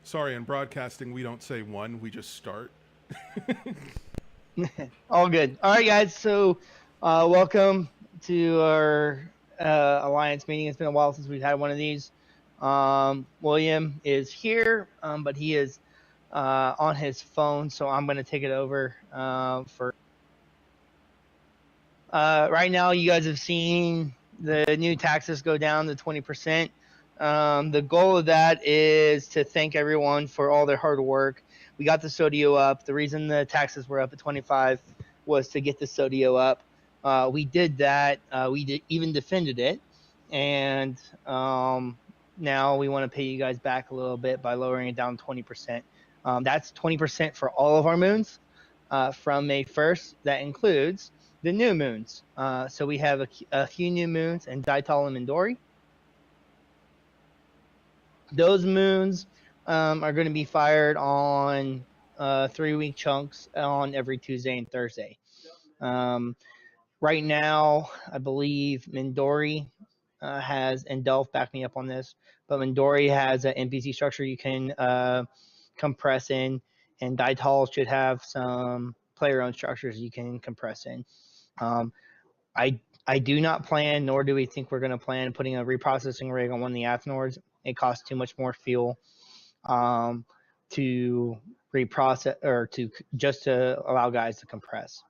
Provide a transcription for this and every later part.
Sorry, in broadcasting, we don't say one, we just start. All good. All right, guys. So, welcome to our alliance meeting. It's been a while since we've had one of these. William is here, but he is on his phone, so I'm going to take it over for. Right now, you guys have seen the new taxes go down to 20%. The goal of that is to thank everyone for all their hard work. We got the Sodio up. The reason the taxes were up at 25 was to get the Sodio up. We did that. We even defended it, and now we want to pay you guys back a little bit by lowering it down 20%. That's 20% for all of our moons from May 1st. That includes the new moons. So we have a few new moons in Daital and Mindori. Those moons are going to be fired on 3-week chunks on every Tuesday and Thursday. Right now, I believe Mindori has, and Delph back me up on this, but Mindori has an NPC structure you can compress in, and Daital should have some player-owned structures you can compress in. I do not plan, nor do we think we're going to plan putting a reprocessing rig on one of the Athenors. It costs too much more fuel to reprocess or to allow guys to compress.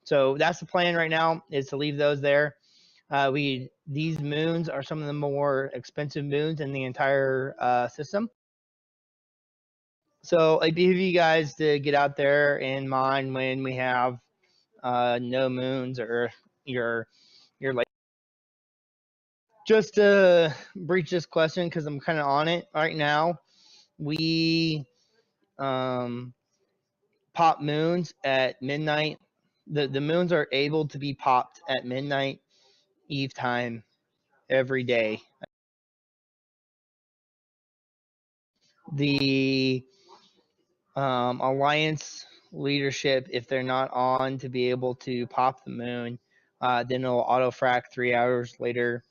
So that's the plan right now, is to leave those there. These moons are some of the more expensive moons in the entire system. So I behoove you guys to get out there and mine when we have no moons or your like. Just to breach this question, because I'm kind of on it right now, we pop moons at midnight. The moons are able to be popped at midnight Eve time every day. The Alliance leadership, if they're not on to be able to pop the moon, then it'll auto frac 3 hours later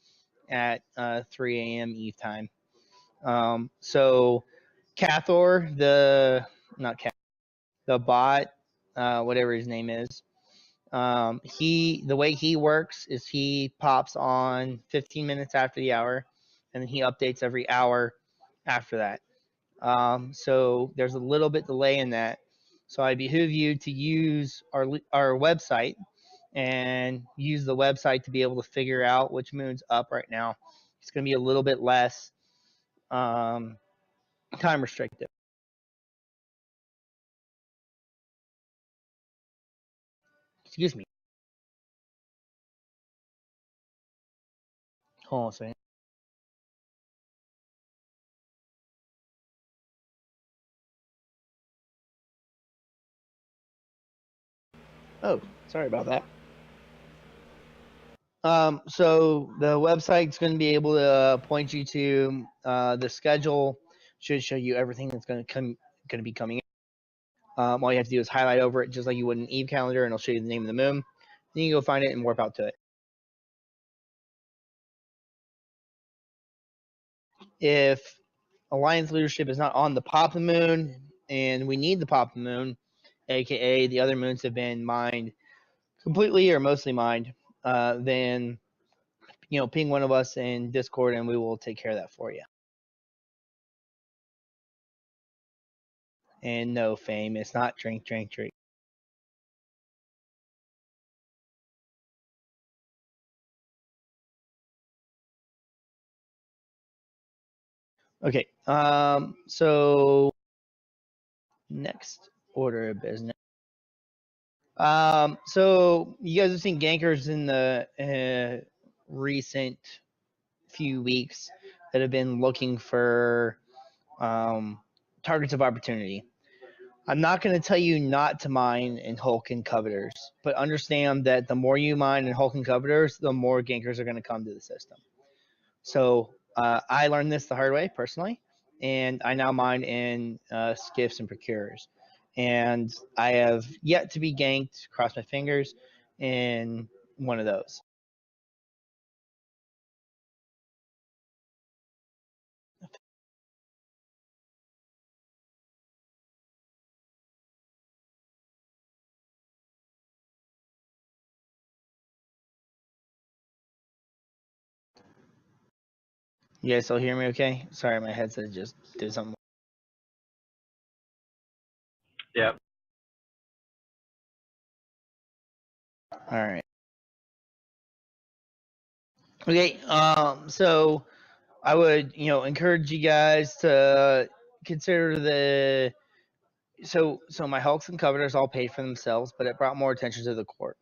at 3 a.m. Eve time. So Cathor, the bot, whatever his name is, the way he works is he pops on 15 minutes after the hour, and then he updates every hour after that. So there's a little bit delay in that. So I behoove you to use our website and use the website to be able to figure out which moon's up right now. It's going to be a little bit less time restrictive. Excuse me. Hold on a second. Oh, sorry about that. So the website's going to be able to point you to the schedule. Should show you everything that's going to be coming in. All you have to do is highlight over it, just like you would an Eve calendar, and it'll show you the name of the moon. Then you go find it and warp out to it. If Alliance leadership is not on the pop the moon, and we need the pop the moon, aka the other moons have been mined completely or mostly mined, then ping one of us in Discord and we will take care of that for you. And no, Fame, it's not drink. Okay, so next order of business. So you guys have seen gankers in the recent few weeks that have been looking for targets of opportunity. I'm not going to tell you not to mine in Hulk and Covetors, but understand that the more you mine in Hulk and Covetors, the more gankers are going to come to the system. So I learned this the hard way personally, and I now mine in skiffs and procurers. And I have yet to be ganked, cross my fingers, in one of those. You guys still hear me okay? Sorry, my headset just did something. Yep. All right. Okay. So I would, encourage you guys to consider so my Hulks and Covenanters all paid for themselves, but it brought more attention to the corp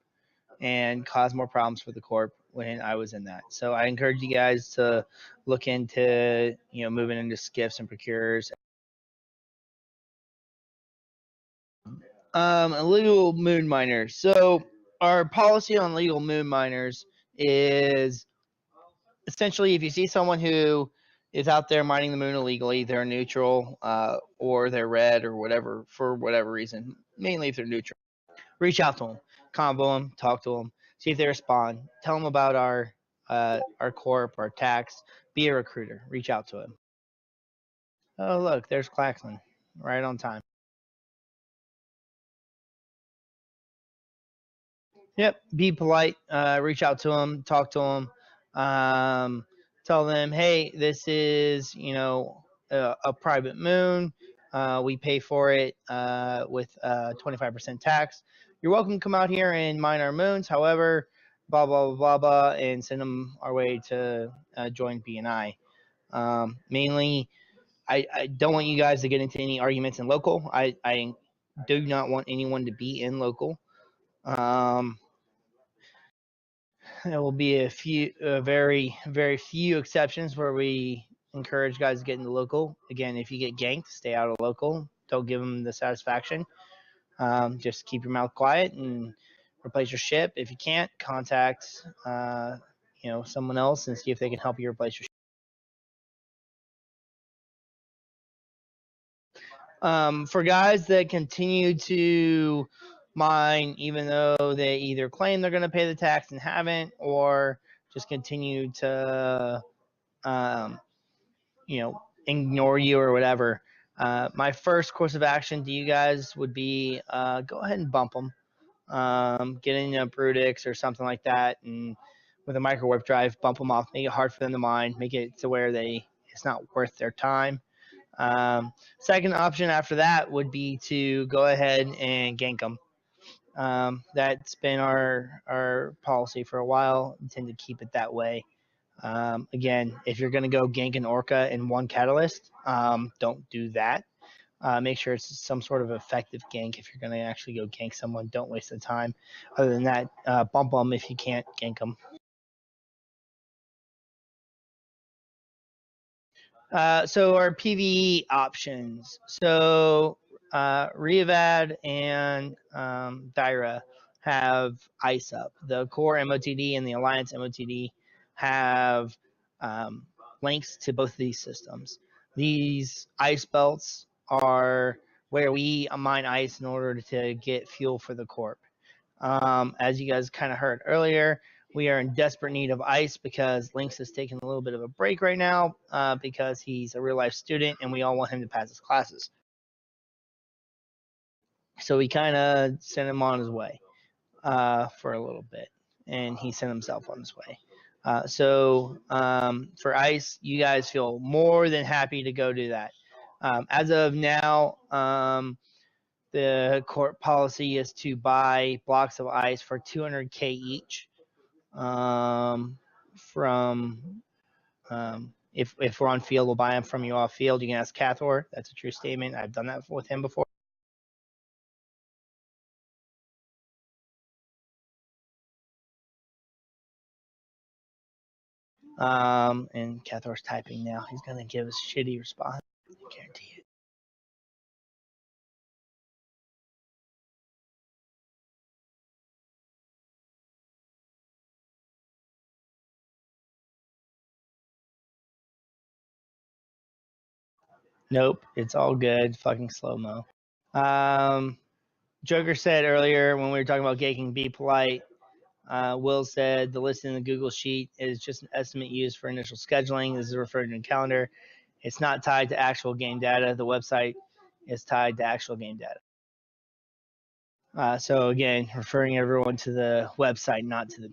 and caused more problems for the corp when I was in that. So I encourage you guys to look into, moving into skiffs and procurers. Illegal moon miners. So our policy on legal moon miners is essentially if you see someone who is out there mining the moon illegally, they're neutral, or they're red or whatever for whatever reason. Mainly if they're neutral, reach out to them, convo them, talk to them, see if they respond. Tell them about our corp, our tax. Be a recruiter. Reach out to them. Oh look, there's Claxon, right on time. Yep. Be polite. Reach out to them. Talk to them. Tell them, hey, this is a private moon. We pay for it with 25% tax. You're welcome to come out here and mine our moons. However, blah blah blah blah blah, and send them our way to join BNI. Mainly, I don't want you guys to get into any arguments in local. I do not want anyone to be in local. There will be a few, very, very few exceptions where we encourage guys to get into local. Again, if you get ganked, stay out of local. Don't give them the satisfaction. Just keep your mouth quiet and replace your ship. If you can't, contact someone else and see if they can help you replace your ship. For guys that continue to mine, even though they either claim they're going to pay the tax and haven't, or just continue to ignore you or whatever. My first course of action to you guys would be go ahead and bump them. Get in a Brutix or something like that, and with a micro warp drive, bump them off. Make it hard for them to mine. Make it to where it's not worth their time. Second option after that would be to go ahead and gank them. That's been our policy for a while. We tend to keep it that way. Again, if you're going to go gank an Orca in one catalyst, don't do that. Make sure it's some sort of effective gank. If you're going to actually go gank someone, don't waste the time. Other than that, bump them if you can't gank them. So our PvE options. So Reavad and Dyra have ice up. The core MOTD and the Alliance MOTD have links to both of these systems. These ice belts are where we mine ice in order to get fuel for the corp. As you guys kind of heard earlier, we are in desperate need of ice because Lynx is taking a little bit of a break right now because he's a real life student and we all want him to pass his classes. So we kind of sent him on his way for a little bit, and he sent himself on his way. So for ice, you guys feel more than happy to go do that. As of now, the court policy is to buy blocks of ice for 200K each. If we're on field, we'll buy them from you off field. You can ask Cathor. That's a true statement. I've done that with him before. And Cathor's typing now. He's gonna give us a shitty response. I guarantee it. Nope, it's all good. Fucking slow mo. Joker said earlier when we were talking about gaking, be polite. Will said the list in the Google Sheet is just an estimate used for initial scheduling. This is referred to in calendar. It's not tied to actual game data. The website is tied to actual game data. So again, referring everyone to the website, not to the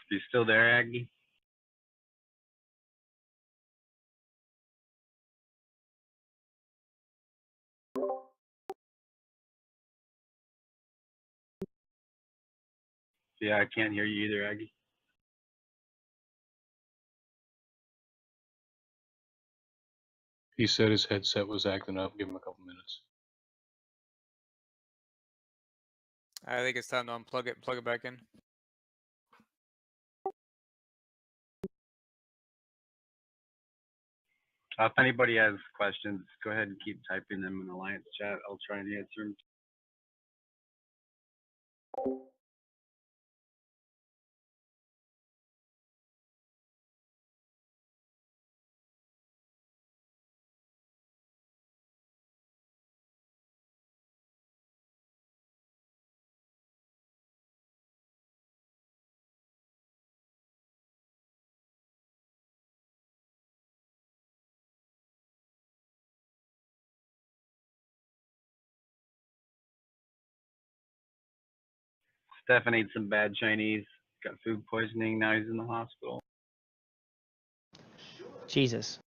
You still there, Aggie? Yeah, I can't hear you either, Aggie. He said his headset was acting up. Give him a couple minutes. I think it's time to unplug it and plug it back in. If anybody has questions, go ahead and keep typing them in the Alliance chat. I'll try and answer them. Stefan ate some bad Chinese, got food poisoning. Now he's in the hospital. Jesus.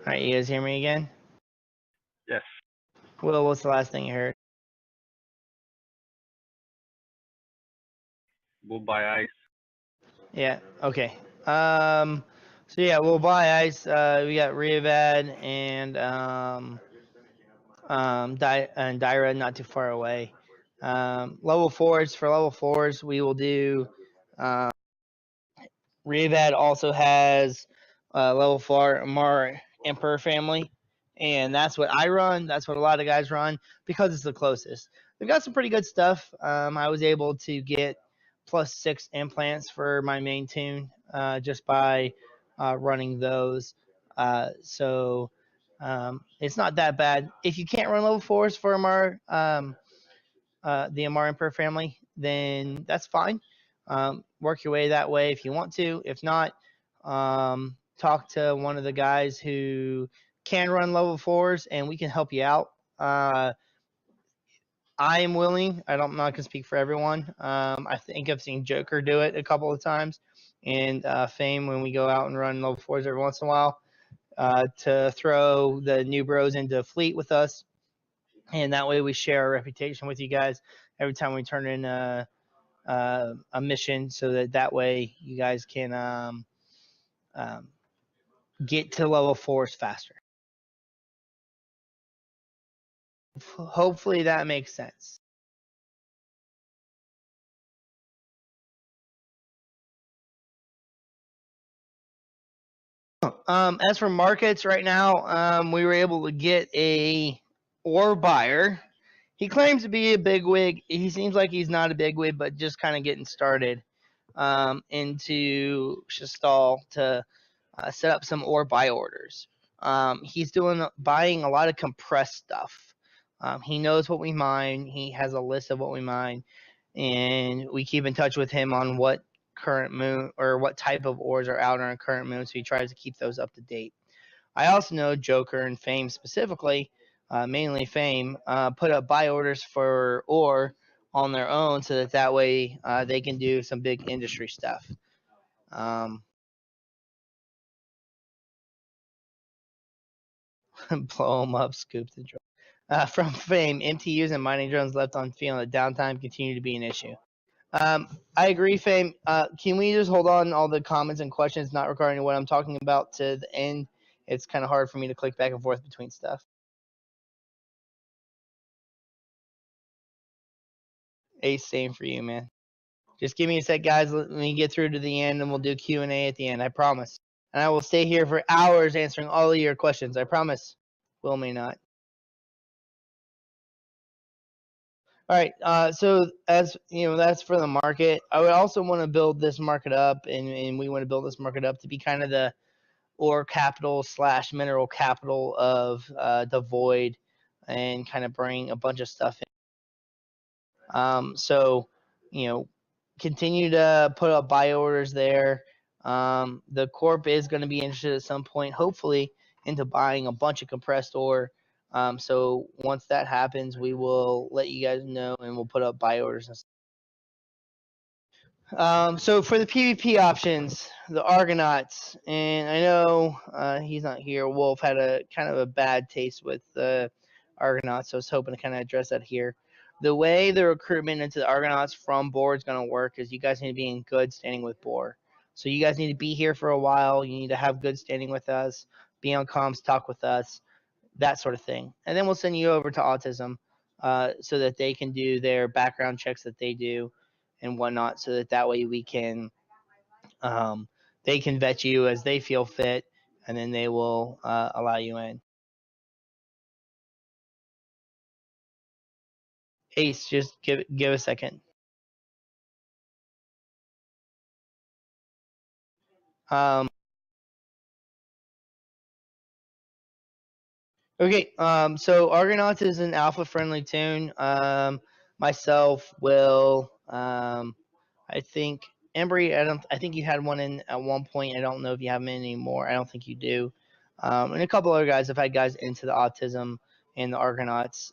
All right, you guys hear me again? Yes. Will, what's the last thing you heard? We'll buy ice. Yeah. Okay. So yeah, we'll buy ice. We got Riavad and Dyra not too far away. Level fours, we will do. Riavad also has level 4 Mar Emperor family, and that's what I run. That's what a lot of guys run because it's the closest. They've got some pretty good stuff. I was able to get +6 implants for my main tune just by running those. So it's not that bad. If you can't run level 4s for Amar, the Amar Emperor family, then that's fine. Work your way that way if you want to. If not, talk to one of the guys who can run level 4s and we can help you out. I am willing. I'm not going to speak for everyone. I think I've seen Joker do it a couple of times, and Fame when we go out and run level 4s every once in a while to throw the new bros into fleet with us. And that way we share our reputation with you guys every time we turn in a mission, so that way you guys can get to level 4s faster. Hopefully that makes sense. As for markets right now, we were able to get a ore buyer. He claims to be a bigwig. He seems like he's not a bigwig, but just kind of getting started into Shastal to set up some ore buy orders. He's buying a lot of compressed stuff. He knows what we mine. He has a list of what we mine, and we keep in touch with him on what current moon or what type of ores are out on our current moon, so he tries to keep those up to date. I also know Joker and Fame specifically, mainly Fame, put up buy orders for ore on their own so that way they can do some big industry stuff. Blow them up, scoop the drone. From Fame, MTUs and mining drones left on field at downtime continue to be an issue. I agree, Fame. Can we just hold on all the comments and questions not regarding what I'm talking about to the end? It's kind of hard for me to click back and forth between stuff. Ace, same for you, man. Just give me a sec, guys. Let me get through to the end, and we'll do Q&A at the end. I promise. And I will stay here for hours answering all of your questions. I promise. Will may not. All right. So as you know, that's for the market. I would also want to build this market up, and we want to build this market up to be kind of the ore capital / mineral capital of the void, and kind of bring a bunch of stuff in. So, you know, continue to put up buy orders there. The corp is going to be interested at some point, hopefully, into buying a bunch of compressed ore. So once that happens, we will let you guys know, and we'll put up buy orders. So for the PvP options, the Argonauts, and I know he's not here. Wolf had a kind of a bad taste with the Argonauts, so I was hoping to kind of address that here. The way the recruitment into the Argonauts from Boar is going to work is you guys need to be in good standing with Boar. So you guys need to be here for a while. You need to have good standing with us, be on comms, talk with us, that sort of thing. And then we'll send you over to Autism so that they can do their background checks that they do and whatnot, so that way we can they can vet you as they feel fit, and then they will allow you in. Ace, just give a second. Okay, so Argonauts is an alpha-friendly tune. Myself, Will, I think Embry. I think you had one in at one point. I don't know if you have them anymore. I don't think you do. And a couple other guys have had guys into the Autism and the Argonauts.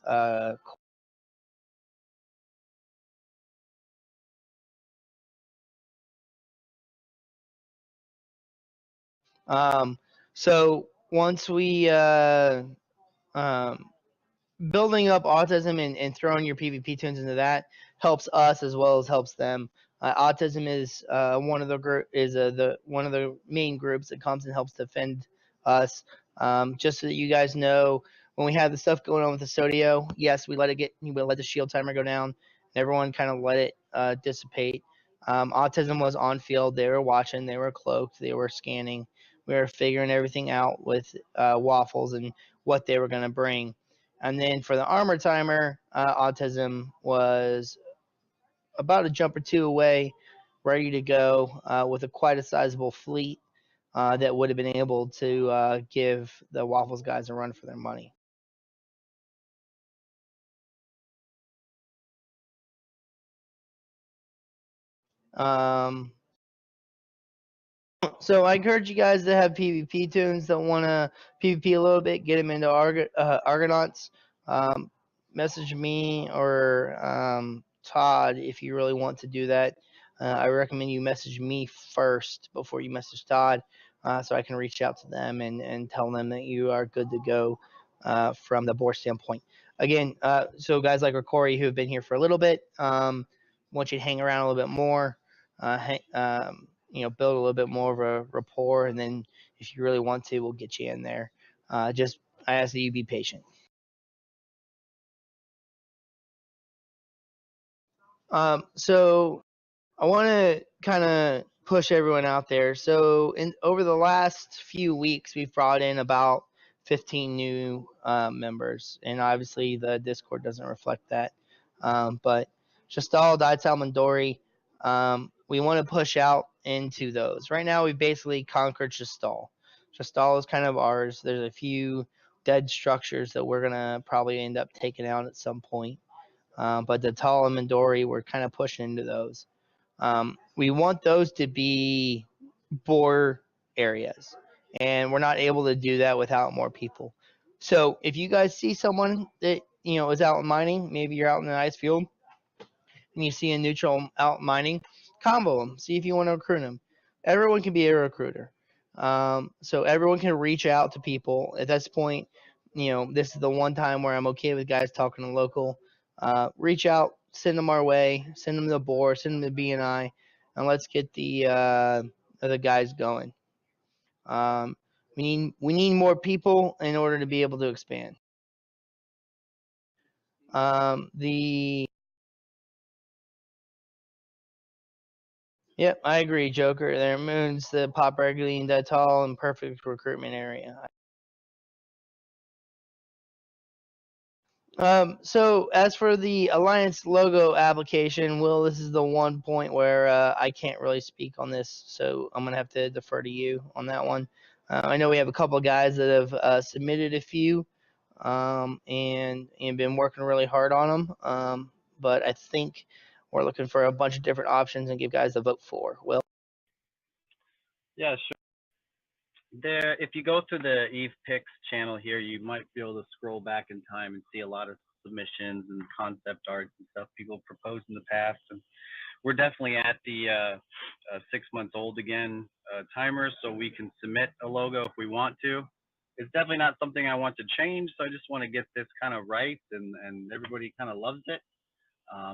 So once we building up Autism and throwing your PvP tunes into that helps us as well as helps them. Autism is one of the main groups that comes and helps defend us. Just so that you guys know, when we had the stuff going on with the Sodio, yes, we let the shield timer go down. Everyone kind of let it dissipate. Autism was on field. They were watching. They were cloaked. They were scanning. We were figuring everything out with Waffles and what they were going to bring. And then for the armor timer, Autism was about a jump or two away, ready to go with quite a sizable fleet that would have been able to give the Waffles guys a run for their money. So I encourage you guys that have PvP tunes that want to PvP a little bit, get them into Argonauts. Message me or Todd if you really want to do that. I recommend you message me first before you message Todd, so I can reach out to them and tell them that you are good to go from the board standpoint. Again, so guys like Corey who have been here for a little bit, want you to hang around a little bit more. Build a little bit more of a rapport, and then if you really want to, we'll get you in there. I ask that you be patient. So I want to kind of push everyone out there. So over the last few weeks, we've brought in about 15 new members, and obviously the Discord doesn't reflect that. But Shastal, Daital, Mandori, we want to push out into those. Right now, we've basically conquered Shastal. Shastal is kind of ours. There's a few dead structures that we're gonna probably end up taking out at some point. But the Tal and Mandori, we're kind of pushing into those. We want those to be Boar areas, and we're not able to do that without more people. So if you guys see someone that is out mining, maybe you're out in an ice field and you see a neutral out mining, combo them. See if you want to recruit them. Everyone can be a recruiter. So everyone can reach out to people. At this point, this is the one time where I'm okay with guys talking to local. Reach out, send them our way, send them the Boar, send them the BNI, and let's get the guys going. We need more people in order to be able to expand. Yep, I agree, Joker. Their moon's the pop regularly and that tall and perfect recruitment area. So as for the Alliance logo application, Will, this is the one point where I can't really speak on this, so I'm gonna have to defer to you on that one. I know we have a couple of guys that have submitted a few, and been working really hard on them. But I think we're looking for a bunch of different options and give guys a vote for. Will? Yeah, sure. If you go to the Eve Picks channel here, you might be able to scroll back in time and see a lot of submissions and concept arts and stuff people proposed in the past. And we're definitely at the 6 months old again timer, so we can submit a logo if we want to. It's definitely not something I want to change, so I just want to get this kind of right, and everybody kind of loves it.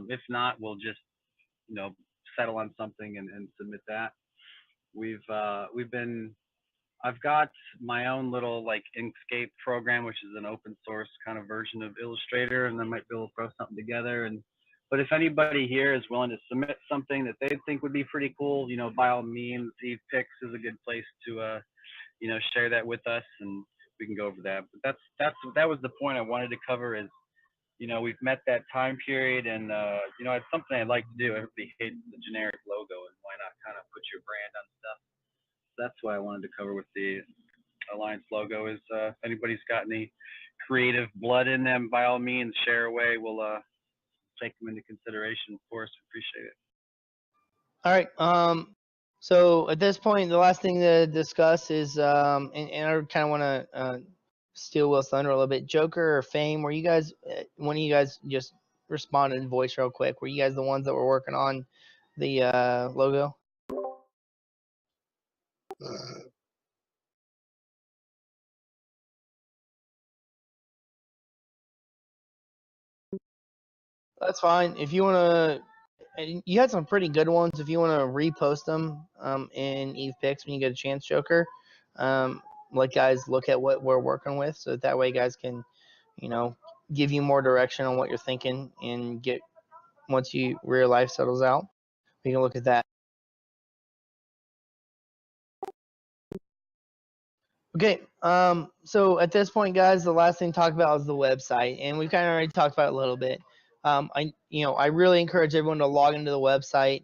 If not, we'll just, you know, settle on something and submit that. I've got my own little like Inkscape program, which is an open source kind of version of Illustrator, and I might be able to throw something together. But if anybody here is willing to submit something that they think would be pretty cool, you know, by all means, EvePix is a good place to, you know, share that with us, and we can go over that. But that was the point I wanted to cover is, you know, we've met that time period, and you know, it's something I'd like to do. Everybody hates the generic logo, and why not kind of put your brand on stuff? That's what I wanted to cover with the Alliance logo is if anybody's got any creative blood in them, by all means, share away. We'll take them into consideration, of course. Appreciate it. All right. So at this point, the last thing to discuss is, and I kind of want to steal Will's thunder a little bit. Joker or Fame? Were you guys? One of you guys just responded in voice real quick. Were you guys the ones that were working on the logo? That's fine. If you want to, you had some pretty good ones. If you want to repost them in EvePix when you get a chance, Joker, let guys look at what we're working with, so that way guys can, you know, give you more direction on what you're thinking, and get once real life settles out, we can look at that. Okay, so at this point, guys, the last thing to talk about is the website, and we've kind of already talked about it a little bit. I really encourage everyone to log into the website,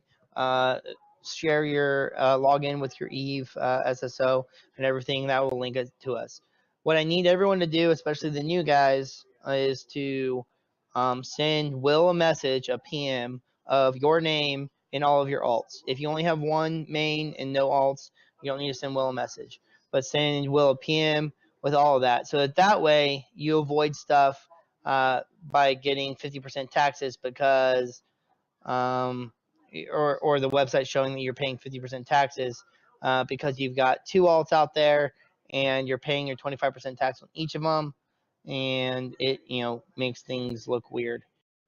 share your login with your Eve SSO and everything. That will link it to us. What I need everyone to do, especially the new guys, is to send Will a message, a PM, of your name and all of your alts. If you only have one main and no alts, you don't need to send Will a message. But send Will a PM with all of that, so that way you avoid stuff by getting 50% taxes because, or the website showing that you're paying 50% taxes because you've got two alts out there and you're paying your 25% tax on each of them, and it, you know, makes things look weird.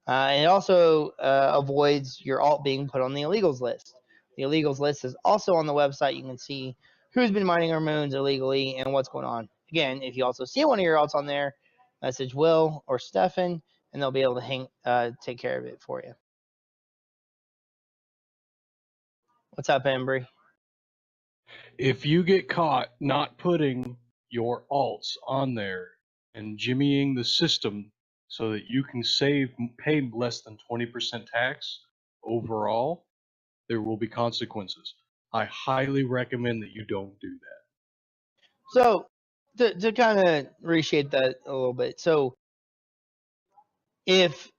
It also avoids your alt being put on the illegals list. The illegals list is also on the website. You can see who's been mining our moons illegally and what's going on. Again, if you also see one of your alts on there, message Will or Stefan, and they'll be able to take care of it for you. What's up, Embry? If you get caught not putting your alts on there and jimmying the system so that you can pay less than 20% tax overall, there will be consequences. I highly recommend that you don't do that. So, to kind of reshape that a little bit, so if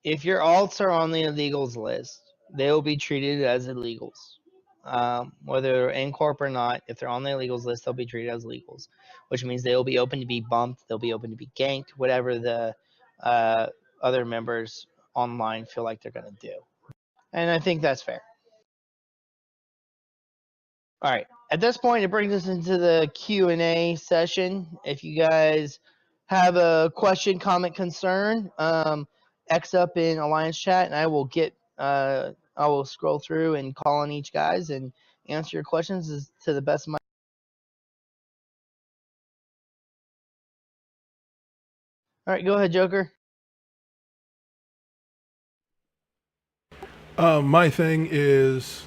your alts are on the illegals list, they will be treated as illegals. Whether they're in corp or not, if they're on the illegals list, they'll be treated as illegals, which means they will be open to be bumped, they'll be open to be ganked, whatever the other members online feel like they're going to do. And I think that's fair. All right. At this point, it brings us into the Q&A session. If you guys have a question, comment, concern, X up in Alliance chat, and I will scroll through and call on each guys and answer your questions to the best of my. All right, go ahead, Joker. My thing is,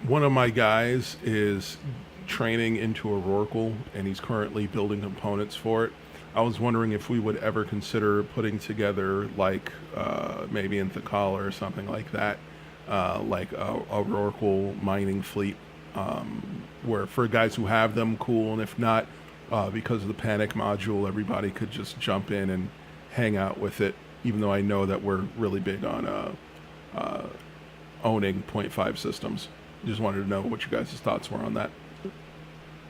one of my guys is training into a Rorqual, and he's currently building components for it. I was wondering if we would ever consider putting together, like, maybe in Thakala or something like that, like a Rorqual mining fleet, where for guys who have them, cool, and if not, because of the panic module, everybody could just jump in and hang out with it, even though I know that we're really big on owning 0.5 systems. Just wanted to know what you guys' thoughts were on that.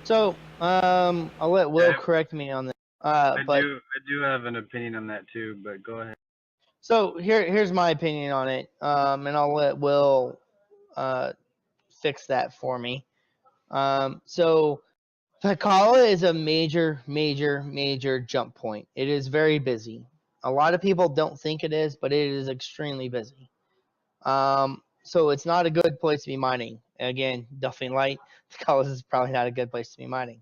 So, I'll let Will correct me on this. I But do have an opinion on that too, but go ahead. so here's my opinion on it, and I'll let Will fix that for me. So Takala is a major jump point. It is very busy. A lot of people don't think it is, but it is extremely busy. So it's not a good place to be mining. Again, Duffing Light, Takala is probably not a good place to be mining.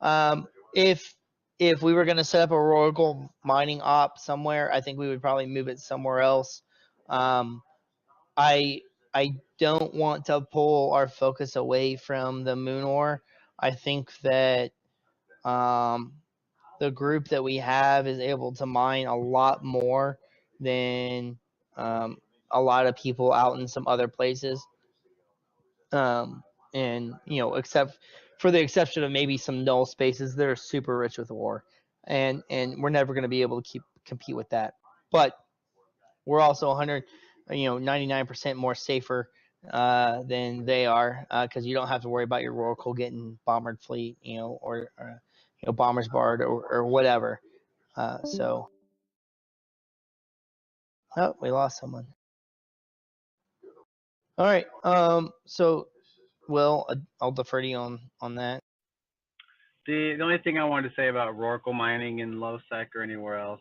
Um, if if we were going to set up a Oracle mining op somewhere, I think we would probably move it somewhere else. Um, I I don't want to pull our focus away from the moon ore. I think that um, the group that we have is able to mine a lot more than um, a lot of people out in some other places. Um, and except for the exception of maybe some null spaces that are super rich with ore, and we're never going to be able to compete with that. But we're also 99% more safer than they are, because you don't have to worry about your Oracle getting bombered fleet, or bombers barred or whatever. So, oh, we lost someone. All right. So, Will, I'll defer to you on that. The only thing I wanted to say about Rorqual mining in LowSec or anywhere else,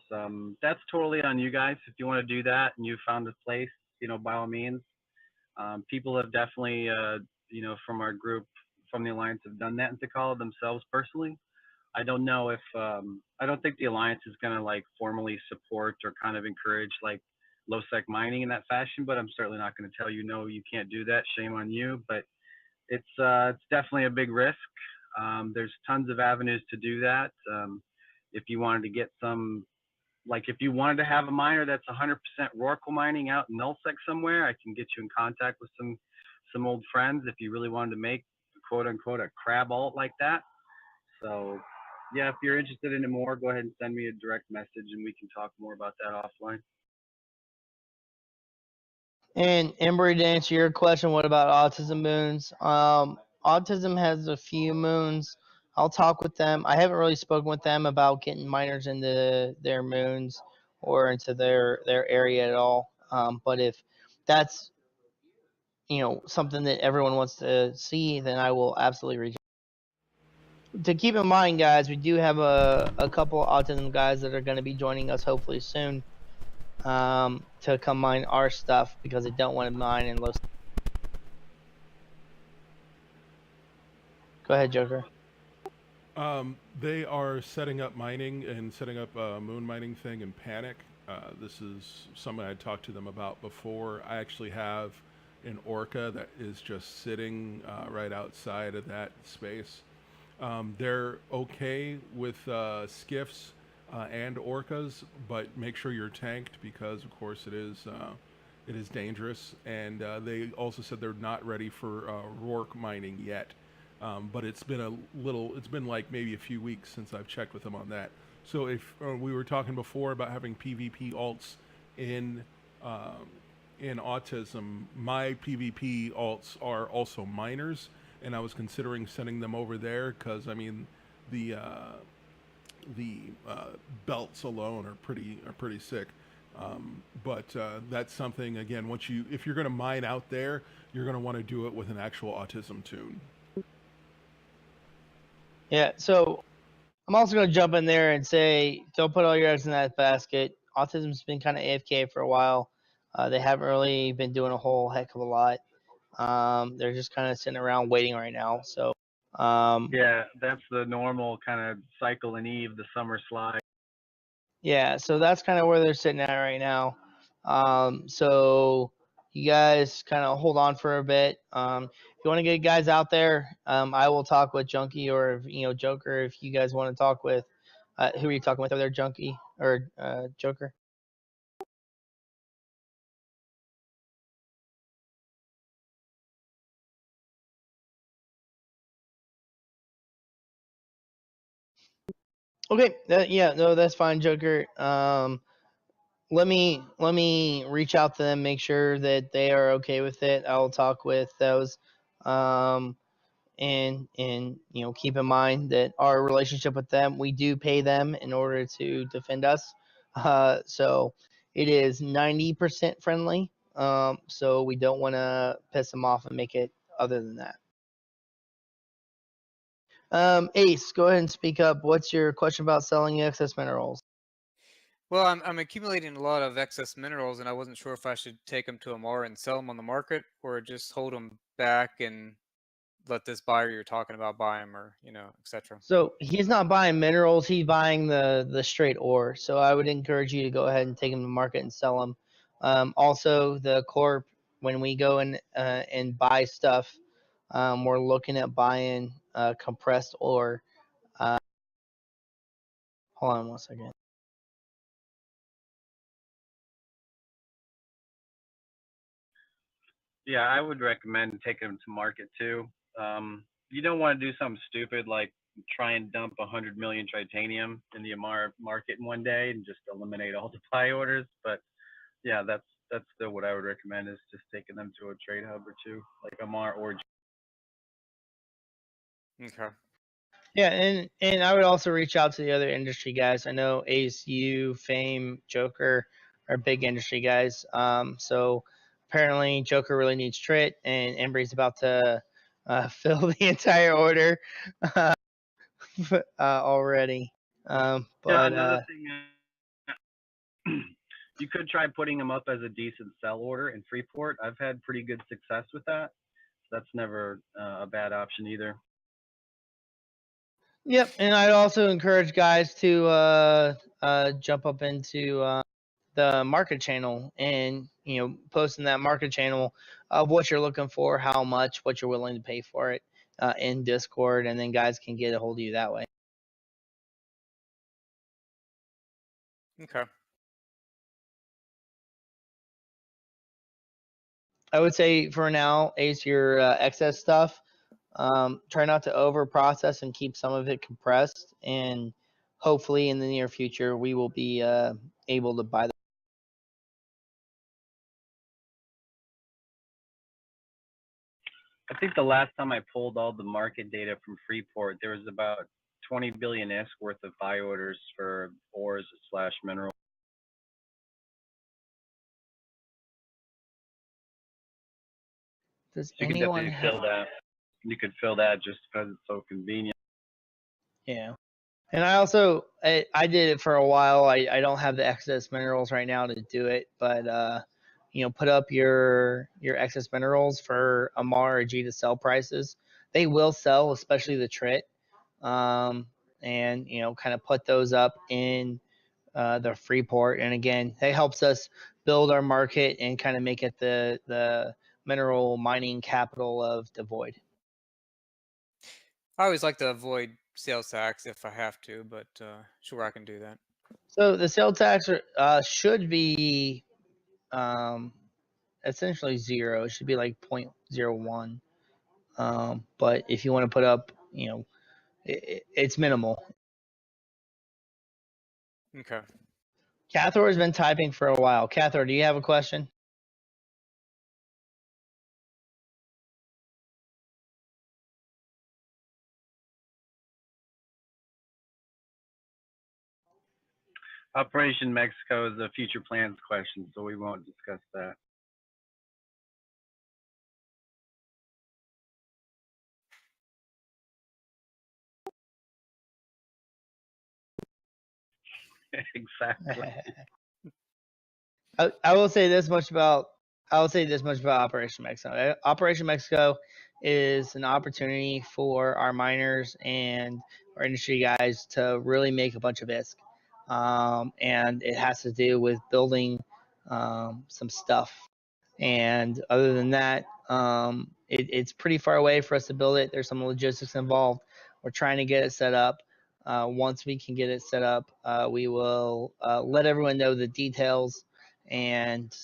that's totally on you guys. If you want to do that and you found a place, by all means. People have definitely, from our group, from the Alliance, have done that in Takala themselves personally. I don't know if, I don't think the Alliance is going to like formally support or kind of encourage like low-sec mining in that fashion, but I'm certainly not going to tell you, no, you can't do that. Shame on you. But it's definitely a big risk. There's tons of avenues to do that. If you wanted to get some, like if you wanted to have a miner that's 100% Rorqual mining out in nullsec somewhere, I can get you in contact with some old friends if you really wanted to make quote unquote a crab alt like that. So yeah, if you're interested in it more, go ahead and send me a direct message and we can talk more about that offline. And Embry, to answer your question, what about autism moons? Autism has a few moons. I'll talk with them. I haven't really spoken with them about getting miners into their moons or into their area at all. But if that's something that everyone wants to see, then I will absolutely reach. To keep in mind, guys, we do have a couple of autism guys that are going to be joining us hopefully soon, to come mine our stuff because they don't want to mine in low. Go ahead, Joker. They are setting up mining and setting up a moon mining thing in Panic. This is something I talked to them about before. I actually have an orca that is just sitting right outside of that space. They're okay with skiffs and orcas, but make sure you're tanked because, of course, it is dangerous. And they also said they're not ready for Rourke mining yet. But it's been like maybe a few weeks since I've checked with them on that. So if we were talking before about having PvP alts in autism, my PvP alts are also miners, and I was considering sending them over there because I mean the belts alone are pretty sick. But that's something again. If you're going to mine out there, you're going to want to do it with an actual autism tune. Yeah, so I'm also going to jump in there and say, don't put all your eggs in that basket. Autism's been kind of AFK for a while. They haven't really been doing a whole heck of a lot. They're just kind of sitting around waiting right now. So yeah, that's the normal kind of cycle in Eve, the summer slide. Yeah, so that's kind of where they're sitting at right now. So you guys kind of hold on for a bit. If you want to get guys out there, I will talk with Junkie or Joker if you guys want to talk with. Who are you talking with over there, Junkie or Joker? Okay, no, that's fine, Joker. Let me reach out to them, make sure that they are okay with it. I'll talk with those. and keep in mind that our relationship with them, we do pay them in order to defend us. So it is 90% friendly. So we don't want to piss them off and make it other than that. Ace, go ahead and speak up. What's your question about selling excess minerals? Well, I'm accumulating a lot of excess minerals, and I wasn't sure if I should take them to Amara and sell them on the market, or just hold them back and let this buyer you're talking about buy them, or etc. So he's not buying minerals; he's buying the straight ore. So I would encourage you to go ahead and take them to market and sell them. Also, the corp, when we go in and buy stuff, we're looking at buying compressed ore. Hold on one second. Yeah, I would recommend taking them to market too. You don't want to do something stupid like try and dump 100 million titanium in the Amar market in one day and just eliminate all the buy orders. But yeah, that's still what I would recommend, is just taking them to a trade hub or two, like Amar or. Okay. Yeah, and I would also reach out to the other industry guys. I know Ace, you, Fame, Joker are big industry guys. So apparently Joker really needs Trit, and Embry's about to fill the entire order already. Yeah, But another thing, you could try putting them up as a decent sell order in Freeport. I've had pretty good success with that. That's never a bad option either. yep, and I'd also encourage guys to jump up into the market channel and post in that market channel of what you're looking for, how much, what you're willing to pay for it in Discord, and then guys can get a hold of you that way. Okay. I would say for now, Ace, your excess stuff, try not to over process and keep some of it compressed, and hopefully in the near future we will be able to buy that. I think the last time I pulled all the market data from Freeport, there was about 20 billion ISK worth of buy orders for ores / mineral. Does So you could anyone definitely have? fill that. You could fill that just because it's so convenient. Yeah. And I also I did it for a while. I don't have the excess minerals right now to do it, but put up your excess minerals for Amar or G to sell prices. They will sell, especially the Trit. And kind of put those up in the Freeport. And again, that helps us build our market and kind of make it the mineral mining capital of the void. I always like to avoid sales tax if I have to, but sure, I can do that. So the sales tax should be essentially zero. It should be like 0.01. But if you want to put up, it's minimal. Okay. Cathor has been typing for a while. Cathor, do you have a question? Operation Mexico is a future plans question, so we won't discuss that. Exactly. I will say this much about Operation Mexico. Operation Mexico is an opportunity for our miners and our industry guys to really make a bunch of ISK. And it has to do with building some stuff. And other than that, it's pretty far away for us to build it. There's some logistics involved. We're trying to get it set up. Once we can get it set up, we will let everyone know the details and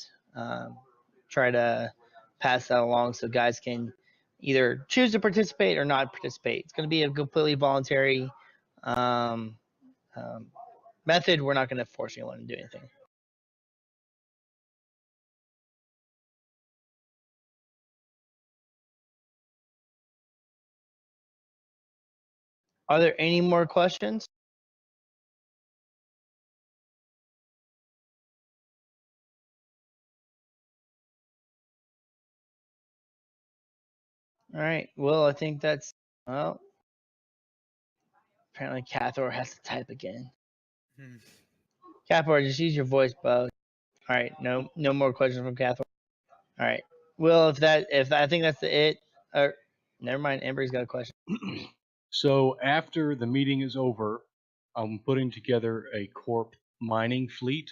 try to pass that along so guys can either choose to participate or not participate. It's going to be a completely voluntary um, method. We're not going to force anyone to do anything. Are there any more questions? All right. Well, I think that's, well, apparently Cathor has to type again. Hmm. Cathor, just use your voice, bro. All right. No more questions from Cathor. All right. Well, if I think that's it. Or never mind. Amber's got a question. So after the meeting is over, I'm putting together a corp mining fleet.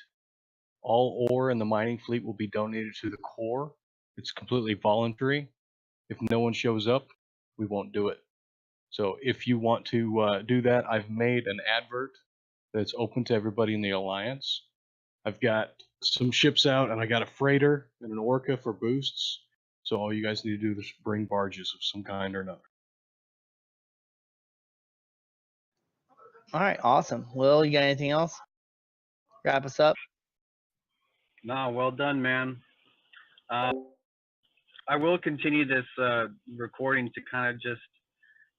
All ore in the mining fleet will be donated to the Corps. It's completely voluntary. If no one shows up, we won't do it. So if you want to do that, I've made an advert that's open to everybody in the Alliance. I've got some ships out, and I got a freighter and an orca for boosts. So all you guys need to do is bring barges of some kind or another. All right. Awesome. Will, you got anything else? Wrap us up. No, well done, man. I will continue this recording to kind of just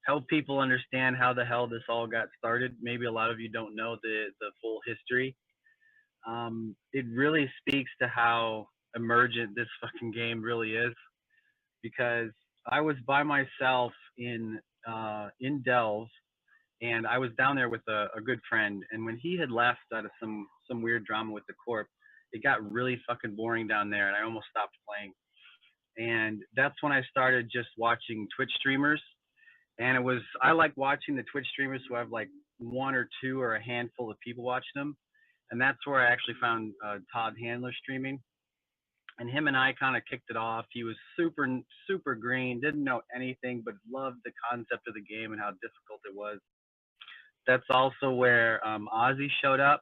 help people understand how the hell this all got started. Maybe a lot of you don't know the full history. It really speaks to how emergent this fucking game really is, because I was by myself in Delves, and I was down there with a good friend. And when he had left out of some weird drama with the corp, it got really fucking boring down there, and I almost stopped playing. And that's when I started just watching Twitch streamers. And I like watching the Twitch streamers who have like one or two or a handful of people watching them. And that's where I actually found Todd Handler streaming. And him and I kind of kicked it off. He was super green, didn't know anything, but loved the concept of the game and how difficult it was. That's also where Ozzy showed up.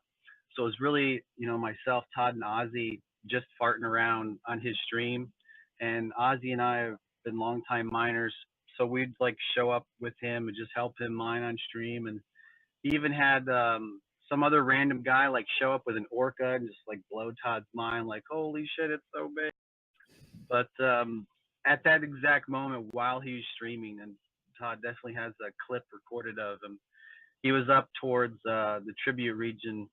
So it was really, myself, Todd, and Ozzy just farting around on his stream. And Ozzy and I have been longtime miners, so we'd like show up with him and just help him mine on stream. And he even had some other random guy like show up with an orca and just like blow Todd's mind, like, holy shit, it's so big. But at that exact moment while he was streaming, and Todd definitely has a clip recorded of him, he was up towards the tribute region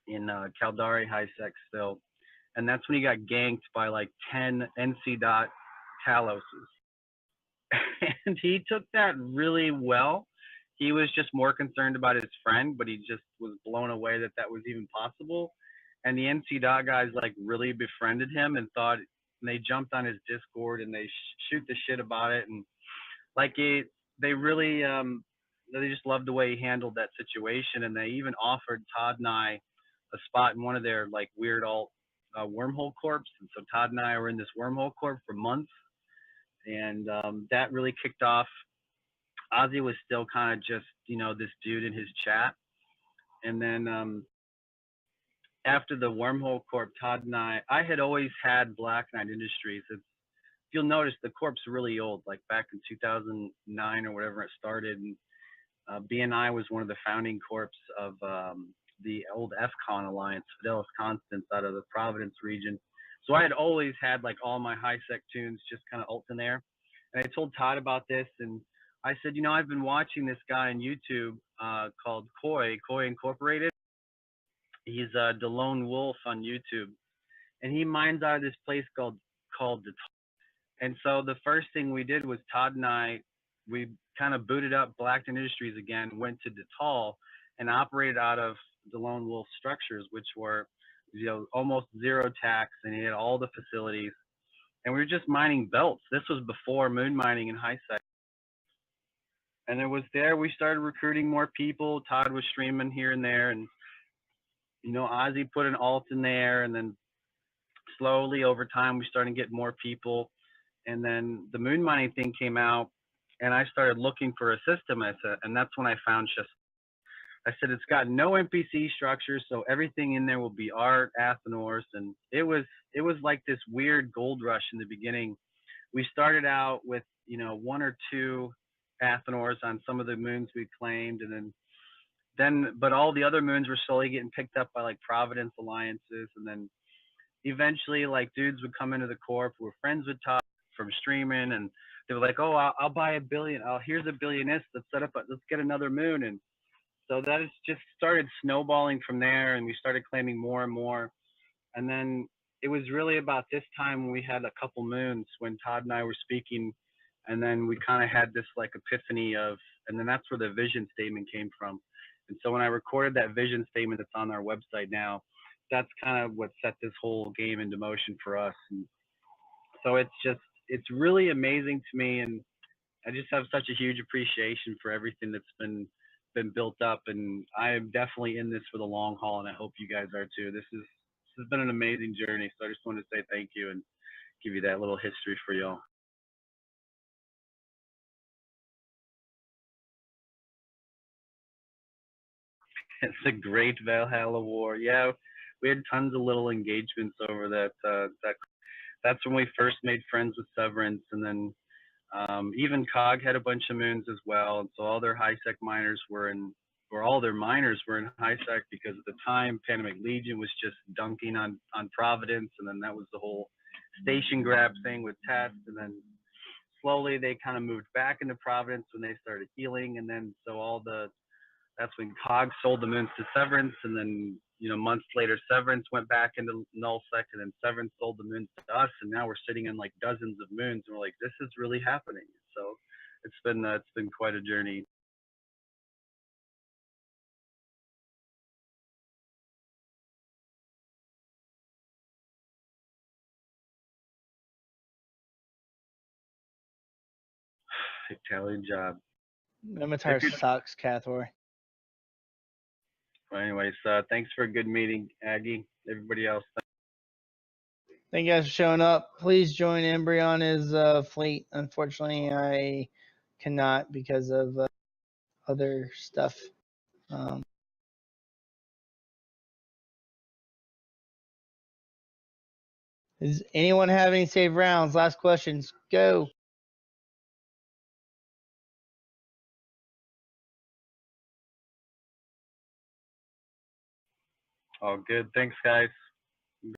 in Caldari High Sec still. And that's when he got ganked by like 10 NC dot Taloses. And he took that really well. He was just more concerned about his friend, but he just was blown away that that was even possible. And the NC dot guys like really befriended him and they jumped on his Discord and they shoot the shit about it. And like they really, they just loved the way he handled that situation. And they even offered Todd and I a spot in one of their like weird alt wormhole corps. And so Todd and I were in this wormhole corp for months, and that really kicked off. Ozzy was still kind of just this dude in his chat, and then after the wormhole corp, Todd and I had always had Black Knight Industries. If you'll notice, the corp's really old, like back in 2009 or whatever it started. And BNI was one of the founding corps of the old FCON Alliance, Fidelis Constance, out of the Providence region. So I had always had like all my high sec tunes just kind of ult in there. And I told Todd about this, and I said, I've been watching this guy on YouTube called Koi Incorporated. He's the Lone Wolf on YouTube, and he mines out of this place called the. And so the first thing we did was Todd and I, we kind of booted up Blackton Industries again, went to Detal, and operated out of the Lone Wolf structures, which were, almost zero tax, and he had all the facilities. And we were just mining belts. This was before moon mining in high sec. And it was there we started recruiting more people. Todd was streaming here and there, and Ozzy put an alt in there, and then slowly over time we started to get more people. And then the moon mining thing came out, and I started looking for a system. And that's when I found Shasta. I said, it's got no NPC structure, so everything in there will be art, Athenors. And it was like this weird gold rush in the beginning. We started out with, one or two Athenors on some of the moons we claimed. And then, but all the other moons were slowly getting picked up by like Providence alliances. And then eventually like dudes would come into the corp who were friends with Todd from streaming, and they were like, oh, I'll buy 1 billion. Oh, here's 1 billion. Let's set up. Let's get another moon. And so that has just started snowballing from there, and we started claiming more and more. And then it was really about this time when we had a couple moons when Todd and I were speaking, and then we kind of had this like epiphany of, and then that's where the vision statement came from. And so when I recorded that vision statement that's on our website now, that's kind of what set this whole game into motion for us. And so it's really amazing to me, and I just have such a huge appreciation for everything that's been built up, and I am definitely in this for the long haul, and I hope you guys are too. This has been an amazing journey, so I just wanted to say thank you and give you that little history for y'all. It's a great Valhalla War. Yeah, we had tons of little engagements over that's when we first made friends with Severance, and then even COG had a bunch of moons as well, and so all their high sec miners were in, or all their miners were in high sec, because at the time Panamic Legion was just dunking on Providence, and then that was the whole station grab thing with Test, and then slowly they kind of moved back into Providence when they started healing, and then so that's when COG sold the moons to Severance, and then months later Severance went back into nullsec, and then Severance sold the moons to us, and now we're sitting in like dozens of moons, and we're like, this is really happening. So it's been quite a journey. Italian job. Mimitar sucks, Cathor. Well, anyways, thanks for a good meeting, Aggie. Everybody else. Thank you guys for showing up. Please join Embry on his fleet. Unfortunately, I cannot because of other stuff. Does anyone have any save rounds? Last questions. Go. All good. Thanks, guys.